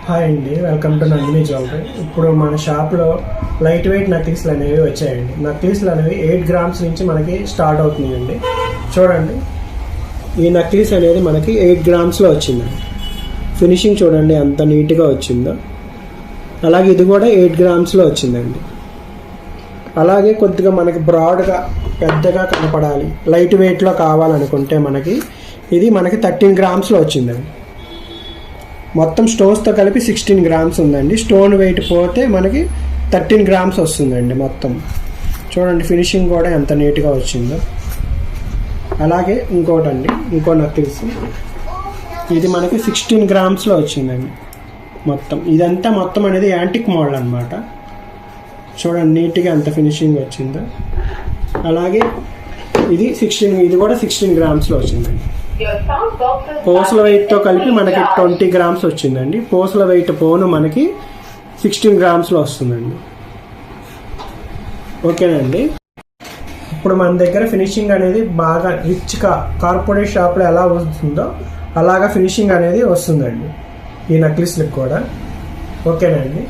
Hi అండి, welcome to Nandini jewellery. ఇప్పుడు మన షాప్లో లైట్ వెయిట్ నక్లీస్లు అనేవి వచ్చాయండి. నక్లీస్లు అనేవి 8 గ్రామ్స్ నుంచి మనకి స్టార్ట్ అవుతున్నాయండి. చూడండి, ఈ నక్లీస్ అనేది మనకి 8 గ్రామ్స్లో వచ్చిందండి. ఫినిషింగ్ చూడండి ఎంత నీట్గా వచ్చిందో. అలాగే ఇది కూడా 8 గ్రామ్స్లో వచ్చిందండి. అలాగే కొద్దిగా మనకి బ్రాడ్గా పెద్దగా కనపడాలి, లైట్ వెయిట్లో కావాలనుకుంటే ఇది మనకి 13 గ్రామ్స్లో వచ్చిందండి. మొత్తం స్టోన్స్తో కలిపి 16 గ్రామ్స్ ఉందండి. స్టోన్ వెయిట్ పోతే మనకి 13 గ్రామ్స్ వస్తుందండి మొత్తం. చూడండి ఫినిషింగ్ కూడా ఎంత నీట్గా వచ్చిందో. అలాగే ఇంకో నక్లీస్, ఇది మనకి 16 గ్రామ్స్లో వచ్చిందండి మొత్తం. ఇదంతా మొత్తం అనేది యాంటిక్ మోడల్ అనమాట. చూడండి నీట్గా ఎంత ఫినిషింగ్ వచ్చిందో. అలాగే ఇది కూడా 16 గ్రామ్స్లో వచ్చిందండి. పూసల వెయిట్తో కలిపి మనకి 20 గ్రామ్స్ వచ్చిందండి. పూసల వెయిట్ పోను మనకి 16 గ్రామ్స్లో వస్తుందండి. ఓకేనండి. ఇప్పుడు మన దగ్గర ఫినిషింగ్ అనేది బాగా రిచ్గా కార్పొరేట్ షాప్లో ఎలా వస్తుందో అలాగా ఫినిషింగ్ అనేది వస్తుందండి ఈ నక్లీస్లకు కూడా. ఓకేనండి.